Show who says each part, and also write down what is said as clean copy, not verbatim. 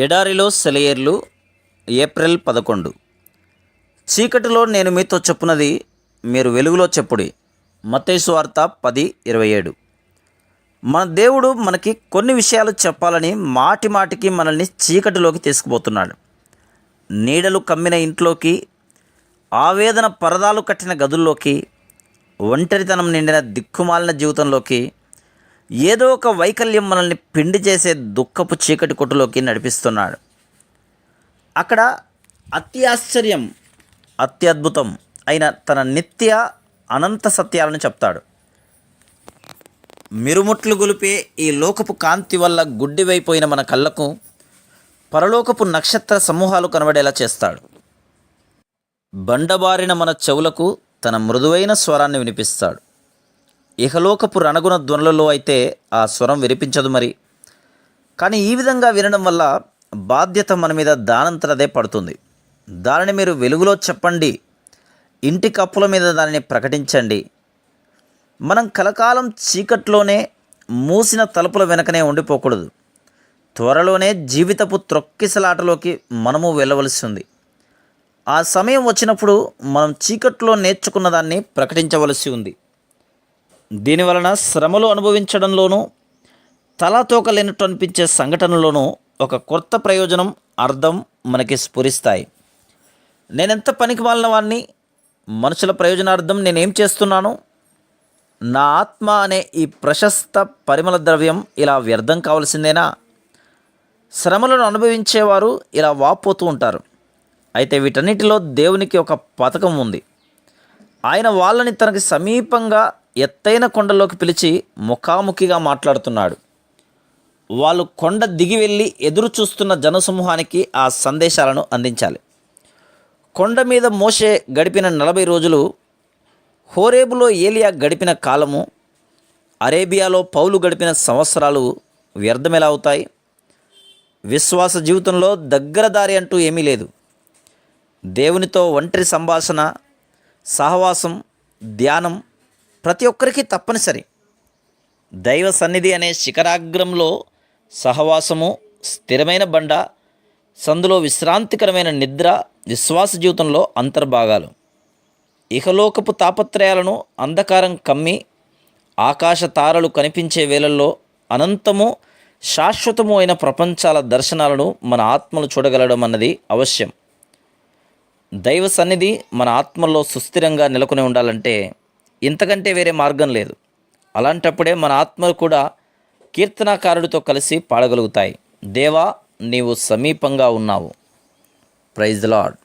Speaker 1: ఎడారిలో సెలయేర్లు. ఏప్రిల్ 11. చీకటిలో నేను మీతో చెప్పున్నది మీరు వెలుగులో చెప్పుడి. మత్తయి సువార్త 10:27. మన దేవుడు మనకి కొన్ని విషయాలు చెప్పాలని మాటి మాటికి మనల్ని చీకటిలోకి తీసుకుపోతున్నాడు. నీడలు కమ్మిన ఇంట్లోకి, ఆవేదన పరదాలు కట్టిన గదుల్లోకి, ఒంటరితనం నిండిన దిక్కుమాలిన జీవితంలోకి, ఏదో ఒక వైకల్యం మనల్ని పిండి చేసే దుఃఖపు చీకటి కొట్టులోకి నడిపిస్తున్నాడు. అక్కడ ఆశ్చర్యం, అత్యద్భుతం అయిన తన నిత్య అనంత సత్యాలను చెప్తాడు. మిరుముట్లు గొలిపే ఈ లోకపు కాంతి వల్ల గుడ్డివైపోయిన మన కళ్ళకు పరలోకపు నక్షత్ర సమూహాలు కనబడేలా చేస్తాడు. బండబారిన మన చెవులకు తన మృదువైన స్వరాన్ని వినిపిస్తాడు. ఇహలోకపు రణగుణ ధ్వనులలో అయితే ఆ స్వరం వినిపించదు మరి. కానీ ఈ విధంగా వినడం వల్ల బాధ్యత మన మీద దానంతరదే పడుతుంది. దానిని మీరు వెలుగులో చెప్పండి, ఇంటి కప్పుల మీద దానిని ప్రకటించండి. మనం కలకాలం చీకట్లోనే, మూసిన తలుపుల వెనకనే ఉండిపోకూడదు. త్వరలోనే జీవితపు త్రొక్కిసలాటలోకి మనము వెళ్ళవలసి ఉంది. ఆ సమయం వచ్చినప్పుడు మనం చీకట్లో నేర్చుకున్న దాన్ని ప్రకటించవలసి ఉంది. దీనివలన శ్రమలు అనుభవించడంలోనూ, తలాతోక లేనట్టు అనిపించే సంఘటనలోనూ ఒక కొత్త ప్రయోజనం, అర్థం మనకి స్ఫురిస్తాయి. నేనెంత పనికిమాలిన వాడిని, మనుషుల ప్రయోజనార్థం నేనేం చేస్తున్నాను, నా ఆత్మ అనే ఈ ప్రశస్త పరిమళ ద్రవ్యం ఇలా వ్యర్థం కావలసిందేనా? శ్రమలను అనుభవించేవారు ఇలా వాపోతూ ఉంటారు. అయితే వీటన్నిటిలో దేవునికి ఒక పథకం ఉంది. ఆయన వాళ్ళని తనకి సమీపంగా ఎత్తైన కొండలోకి పిలిచి ముఖాముఖిగా మాట్లాడుతున్నాడు. వాళ్ళు కొండ దిగి వెళ్ళి ఎదురు చూస్తున్న జనసమూహానికి ఆ సందేశాలను అందించాలి. కొండ మీద మోషే గడిపిన 40 రోజులు, హోరేబులో ఏలియా గడిపిన కాలము, అరేబియాలో పౌలు గడిపిన సంవత్సరాలు వ్యర్థమెలా అవుతాయి? విశ్వాస జీవితంలో దగ్గర దారి అంటూ ఏమీ లేదు. దేవునితో ఒంటరి సంభాషణ, సహవాసం, ధ్యానం ప్రతి ఒక్కరికి తప్పనిసరి. దైవ సన్నిధి అనే శిఖరాగ్రంలో సహవాసము, స్థిరమైన బండ, సందులో విశ్రాంతికరమైన నిద్ర విశ్వాస జీవితంలో అంతర్భాగాలు. ఇహలోకపు తాపత్రయాలను అంధకారం కమ్మి ఆకాశ తారలు కనిపించే వేళల్లో అనంతము, శాశ్వతము అయిన ప్రపంచాల దర్శనాలను మన ఆత్మలు చూడగలడం అన్నది అవశ్యం. దైవ సన్నిధి మన ఆత్మల్లో సుస్థిరంగా నెలకొని ఉండాలంటే ఇంతకంటే వేరే మార్గం లేదు. అలాంటప్పుడే మన ఆత్మలు కూడా కీర్తనాకారుడితో కలిసి పాడగలుగుతాయి. దేవా, నీవు సమీపంగా ఉన్నావు. Praise the lord.